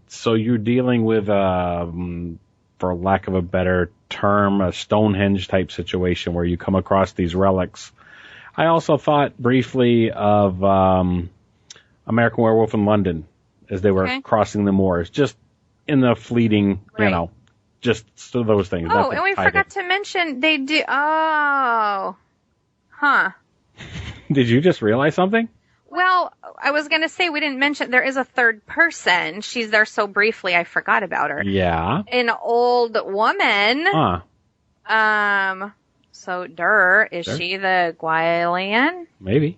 So you're dealing with, for lack of a better term, a Stonehenge type situation where you come across these relics. I also thought briefly of American Werewolf in London as they were crossing the moors, just in the fleeting, just so those things. Oh, and we forgot to mention they do. Oh, huh. Did you just realize something? Well, I was going to say we didn't mention there is a third person. She's there so briefly I forgot about her. Yeah. An old woman. Huh. So, is she the Gwylian? Maybe.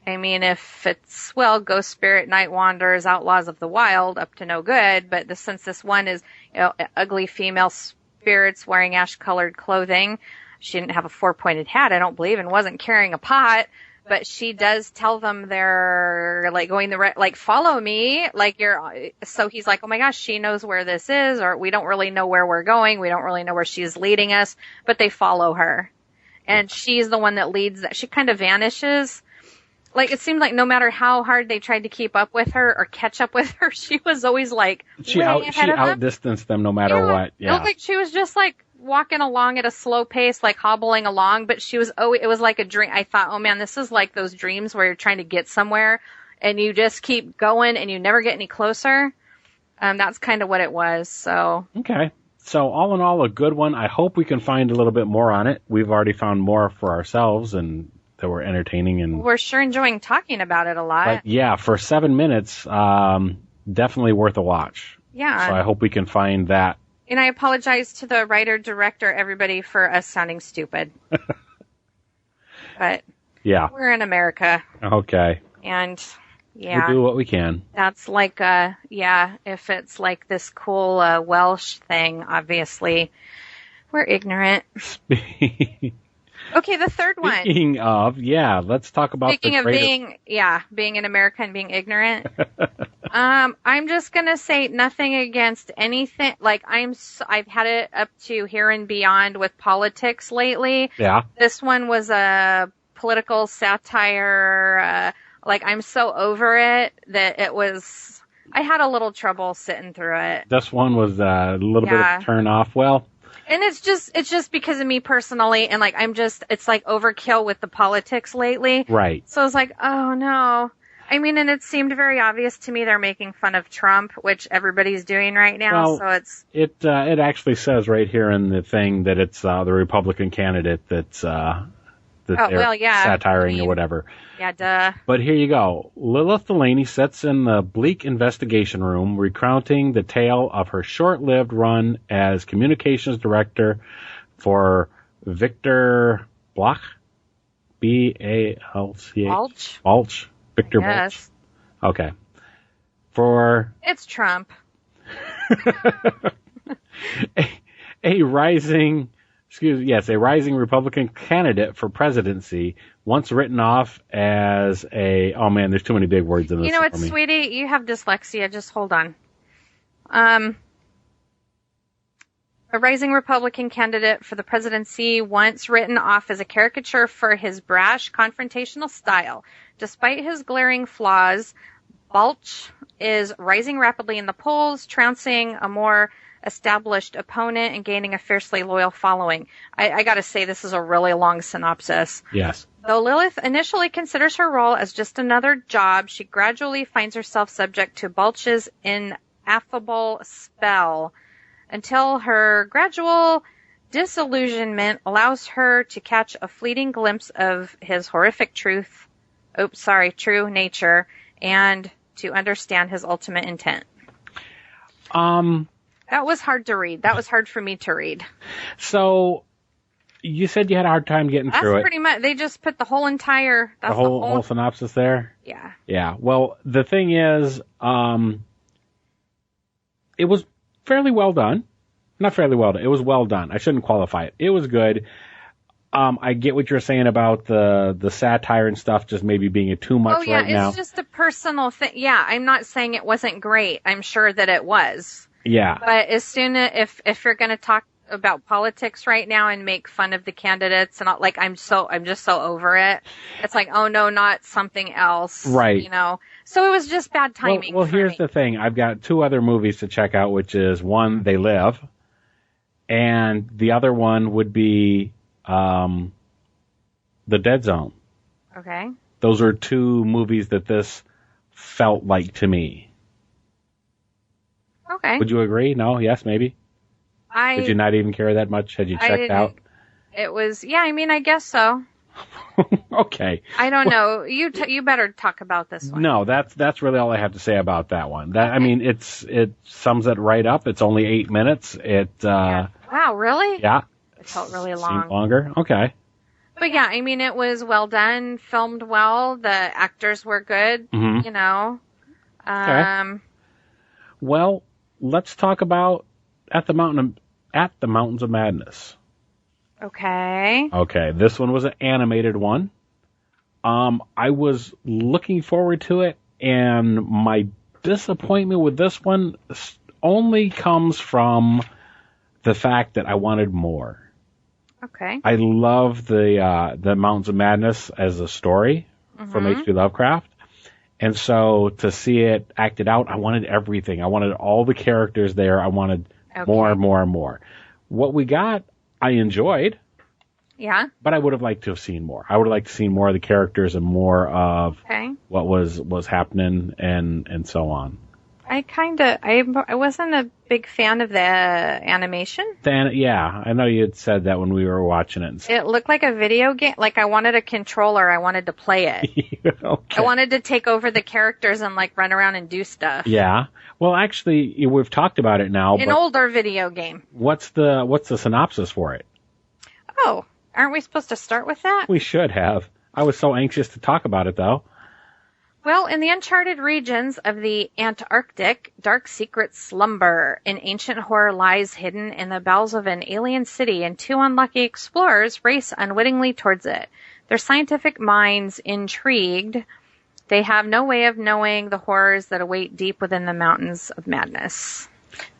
I mean, if it's, Ghost Spirit, Night Wanderers, Outlaws of the Wild, up to no good, but since this one is, ugly female spirits wearing ash-colored clothing, she didn't have a four-pointed hat, I don't believe, and wasn't carrying a pot, but she does tell them they're, going follow me, so he's like, oh my gosh, she knows where this is, or we don't really know where we're going, we don't really know where she's leading us, but they follow her. And she's the one that leads that. She kind of vanishes. It seemed like no matter how hard they tried to keep up with her or catch up with her, she was always she outdistanced them no matter what. Yeah. It looked like she was just walking along at a slow pace, hobbling along, but it was like a dream. I thought, oh man, this is like those dreams where you're trying to get somewhere and you just keep going and you never get any closer. That's kind of what it was. So. Okay. So all in all, a good one. I hope we can find a little bit more on it. We've already found more for ourselves and that were entertaining, and we're sure enjoying talking about it a lot. But yeah, for 7 minutes, definitely worth a watch. Yeah. So I hope we can find that. And I apologize to the writer, director, everybody for us sounding stupid. But yeah, we're in America. Okay. And yeah, we do what we can. That's if it's like this cool Welsh thing, obviously we're ignorant. Okay, the third one. Speaking of, let's talk about being an American, being ignorant. I'm just gonna say nothing against anything. I've had it up to here and beyond with politics lately. Yeah. This one was a political satire. I'm so over it that it was. I had a little trouble sitting through it. This one was a little bit of a turn off. Well. And it's just because of me personally, and it's overkill with the politics lately. Right. So I was like, oh no. I mean, and it seemed very obvious to me they're making fun of Trump, which everybody's doing right now. Well, so it's it actually says right here in the thing that it's the Republican candidate that's satiring or whatever. Yeah, duh. But here you go. Lilith Delaney sits in the bleak investigation room, recounting the tale of her short-lived run as communications director for Victor Bloch, B-A-L-C-H. Balch. Victor Balch. Okay. It's Trump. a rising Republican candidate for presidency, once written off as there's too many big words in this. You know what, sweetie? You have dyslexia. Just hold on. A rising Republican candidate for the presidency, once written off as a caricature for his brash, confrontational style. Despite his glaring flaws, Balch is rising rapidly in the polls, trouncing a more established opponent and gaining a fiercely loyal following. I gotta say, this is a really long synopsis. Yes. Though Lilith initially considers her role as just another job, she gradually finds herself subject to Balch's ineffable spell until her gradual disillusionment allows her to catch a fleeting glimpse of his horrific true nature and to understand his ultimate intent. That was hard to read. That was hard for me to read. So, you said you had a hard time getting through it. That's pretty much. They just put the whole entire. That's the whole synopsis there. Yeah. Yeah. Well, the thing is, it was fairly well done. Not fairly well done. It was well done. I shouldn't qualify it. It was good. I get what you're saying about the satire and stuff just maybe being too much right now. It's just a personal thing. Yeah, I'm not saying it wasn't great. I'm sure that it was. Yeah. But as soon as, if you're going to talk about politics right now and make fun of the candidates, and like I'm just so over it. It's like, oh no, not something else, right? You know. So it was just bad timing. Well, here's the thing. I've got 2 other movies to check out, which is one, They Live, and the other one would be The Dead Zone. Okay. Those are 2 movies that this felt like to me. Okay. Would you agree? No? Yes? Maybe? Did you not even care that much? Had you checked out? It was, yeah, I mean, I guess so. Okay. I don't know. You better talk about this one. No, that's really all I have to say about that one. I mean, it sums it right up. It's only 8 minutes. Yeah. Wow, really? Yeah. It felt really long. Seemed longer? Okay. But yeah, I mean, it was well done, filmed well. The actors were good, Mm-hmm. you know. Okay. Well, let's talk about At the Mountains of Madness. Okay. Okay, this one was an animated one. I was looking forward to it, and my disappointment with this one only comes from the fact that I wanted more. Okay. I love the Mountains of Madness as a story from H.P. Lovecraft. And so to see it acted out, I wanted everything. I wanted all the characters there. I wanted more and more and more. What we got, I enjoyed. Yeah. But I would have liked to have seen more. I would have liked to see more of the characters and more of what was happening and so on. I wasn't a big fan of the animation. Yeah, I know you had said that when we were watching it. It looked like a video game. Like I wanted a controller. I wanted to play it. Okay. I wanted to take over the characters and like run around and do stuff. Yeah. Well, actually, we've talked about it now. An older video game. What's the synopsis for it? Oh, aren't we supposed to start with that? We should have. I was so anxious to talk about it, though. Well, in the uncharted regions of the Antarctic, dark secrets slumber. An ancient horror lies hidden in the bowels of an alien city, and 2 unlucky explorers race unwittingly towards it. Their scientific minds intrigued, they have no way of knowing the horrors that await deep within the mountains of madness.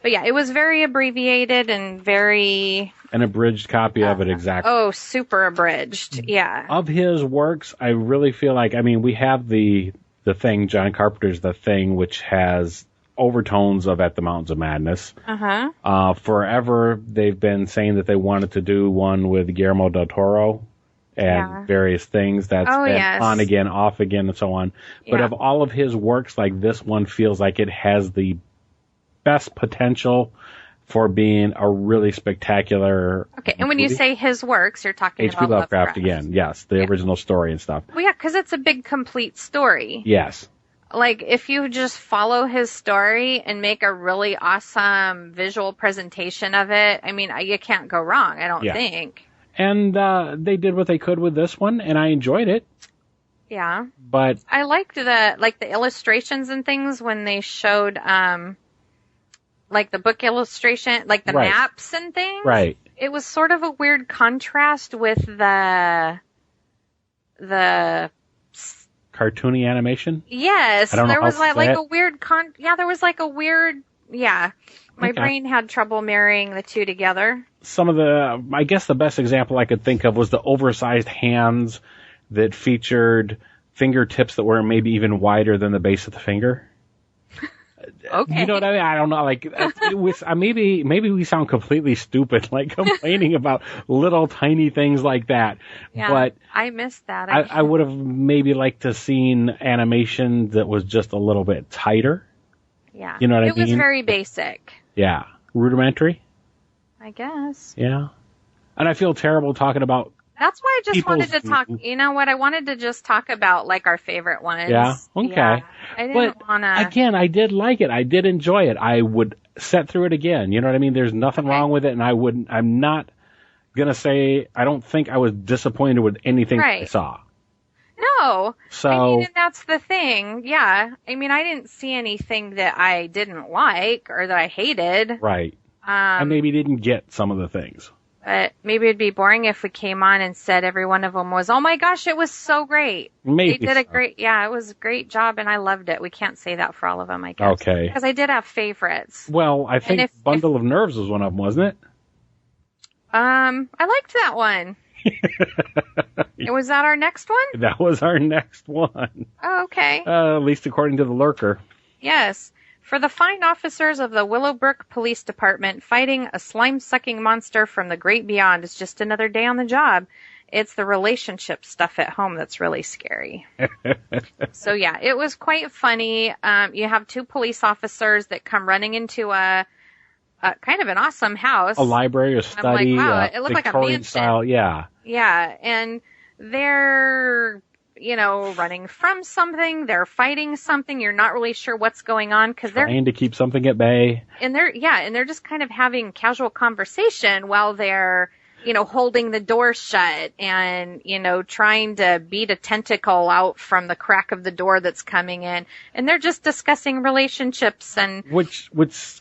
But yeah, it was very abbreviated and very... An abridged copy of it, exactly. Oh, super abridged, yeah. Of his works, I really feel like, I mean, we have the Thing, John Carpenter's The Thing, which has overtones of At the Mountains of Madness. Forever, they've been saying that they wanted to do one with Guillermo del Toro and various things. That's been on again, off again, and so on. But of all of his works, like this one feels like it has the best potential for being a really spectacular. Okay, and when you say his works, you're talking H.P. about Lovecraft again. Yes, the original story and stuff. Well, yeah, because it's a big, complete story. Yes. Like, if you just follow his story and make a really awesome visual presentation of it, I mean, you can't go wrong, I don't think. And they did what they could with this one, and I enjoyed it. Yeah. But I liked the illustrations and things when they showed, like the book illustration, like the maps and things. Right. It was sort of a weird contrast with the cartoony animation? Yes. I don't know there was how like a weird there was like a weird My brain had trouble marrying the two together. Some of I guess the best example I could think of was the oversized hands that featured fingertips that were maybe even wider than the base of the finger. Okay. You know what I mean? I don't know. Like, it was, maybe we sound completely stupid, like complaining about little tiny things like that. Yeah, but I missed that. I would have maybe liked to seen animation that was just a little bit tighter. Yeah. You know what I mean? It was very basic. Yeah. Rudimentary? I guess. Yeah. And I feel terrible talking about. That's why I just wanted to talk. You know what? I wanted to just talk about like our favorite ones. Yeah. Okay. Yeah. I didn't want to. Again, I did like it. I did enjoy it. I would sit through it again. You know what I mean? There's nothing wrong with it, and I'm not gonna say I don't think I was disappointed with anything that I saw. No. So. I mean, and that's the thing. Yeah. I mean, I didn't see anything that I didn't like or that I hated. Right. I maybe didn't get some of the things. But maybe it'd be boring if we came on and said every one of them was, oh my gosh, it was so great. Maybe they did a great, it was a great job and I loved it. We can't say that for all of them, I guess. Okay. Because I did have favorites. Well, I think Bundle of Nerves was one of them, wasn't it? I liked that one. Was that our next one? That was our next one. Oh, okay. At least according to the lurker. Yes. For the fine officers of the Willowbrook Police Department, fighting a slime-sucking monster from the great beyond is just another day on the job. It's the relationship stuff at home that's really scary. So, yeah, it was quite funny. You have two police officers that come running into a kind of an awesome house. A library, a study, I'm like, wow, it looked Victorian like a mansion. style, yeah. Yeah, and they're, running from something. They're fighting something. You're not really sure what's going on because they're trying to keep something at bay. And they're just kind of having casual conversation while they're, holding the door shut and, trying to beat a tentacle out from the crack of the door that's coming in. And they're just discussing relationships and... Which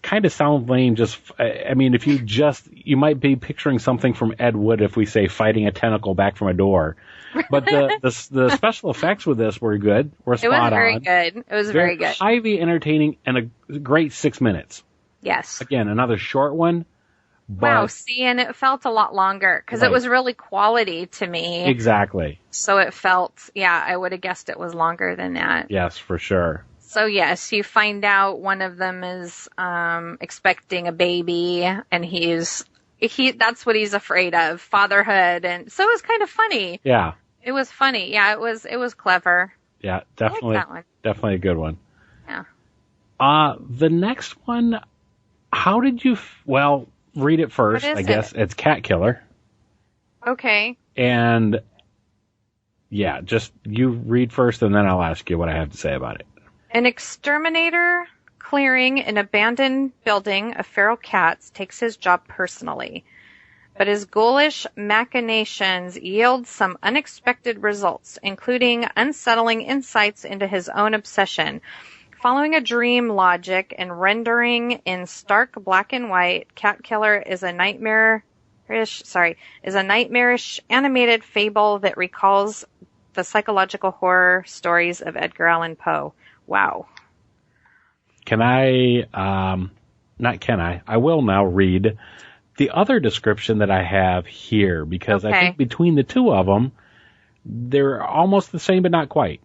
kind of sounds lame. If you might be picturing something from Ed Wood if we say fighting a tentacle back from a door. But the special effects with this were good. Were spot on. It was very good. It was very good. Highly entertaining and a great 6 minutes. Yes. Again, another short one. Wow, see, and it felt a lot longer because It was really quality to me. Exactly. So it felt, I would have guessed it was longer than that. Yes, for sure. So yes, you find out one of them is expecting a baby, and that's what he's afraid of, fatherhood, and so it was kind of funny. Yeah. It was funny. Yeah, it was clever. Yeah, definitely. I like that one. Definitely a good one. Yeah. The next one, how did you? Read it first, I guess. It's Cat Killer. Okay. And, yeah, just you read first, and then I'll ask you what I have to say about it. An exterminator clearing an abandoned building of feral cats takes his job personally. But his ghoulish machinations yield some unexpected results, including unsettling insights into his own obsession. Following a dream logic and rendering in stark black and white, Cat Killer is a nightmarish animated fable that recalls the psychological horror stories of Edgar Allan Poe. Wow. I will now read the other description that I have here because I think between the two of them, they're almost the same but not quite.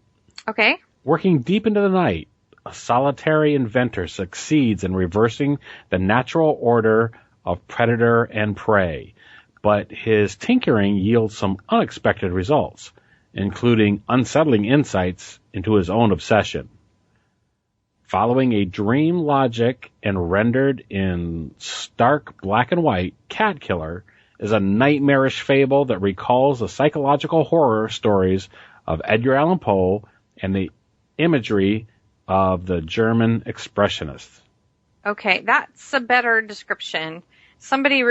Okay. Working deep into the night, a solitary inventor succeeds in reversing the natural order of predator and prey, but his tinkering yields some unexpected results, including unsettling insights into his own obsession. Following a dream logic and rendered in stark black and white, Cat Killer is a nightmarish fable that recalls the psychological horror stories of Edgar Allan Poe and the imagery of the German expressionists. Okay, that's a better description. Somebody,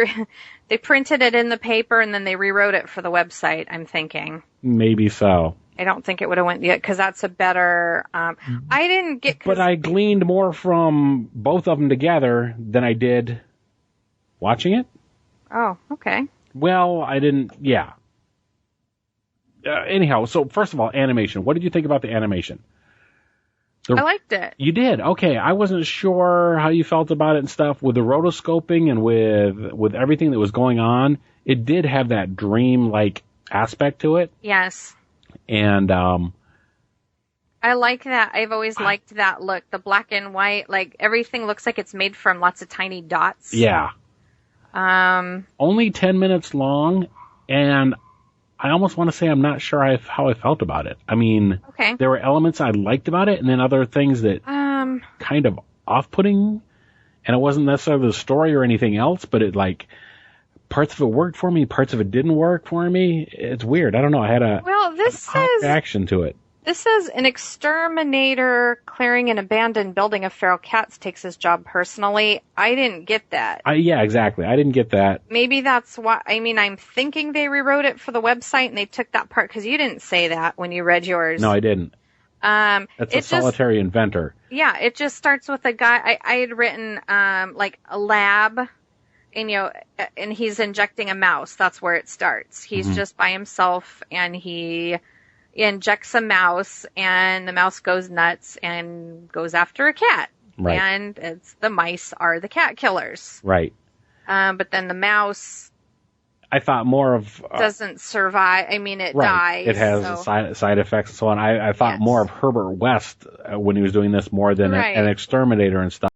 they printed it in the paper and then they rewrote it for the website, I'm thinking. Maybe so. I don't think it would have went yet because that's a better, I didn't get... But I gleaned more from both of them together than I did watching it. Oh, okay. Well, I didn't, yeah. Anyhow, so first of all, animation. What did you think about the animation? I liked it. You did? Okay. I wasn't sure how you felt about it and stuff. With the rotoscoping and with everything that was going on, it did have that dream-like aspect to it. Yes. And I like that. I've always liked that look. The black and white, like everything looks like it's made from lots of tiny dots. Yeah. Only 10 minutes long, and I almost want to say I'm not sure how I felt about it. I mean, there were elements I liked about it, and then other things that kind of off-putting, and it wasn't necessarily the story or anything else, but it parts of it worked for me, parts of it didn't work for me. It's weird. I don't know. I had a reaction to it. This says an exterminator clearing an abandoned building of feral cats takes his job personally. I didn't get that. Yeah, exactly. I didn't get that. Maybe that's why. I mean, I'm thinking they rewrote it for the website and they took that part because you didn't say that when you read yours. No, I didn't. That's a solitary inventor. Yeah, it just starts with a guy. I had written like a lab, and and he's injecting a mouse. That's where it starts. He's just by himself, and he injects a mouse, and the mouse goes nuts and goes after a cat. Right. And the mice are the cat killers. Right. But then the mouse I thought more of doesn't survive. I mean, it right. dies. It has side effects and so on. I thought more of Herbert West when he was doing this more than an exterminator and stuff.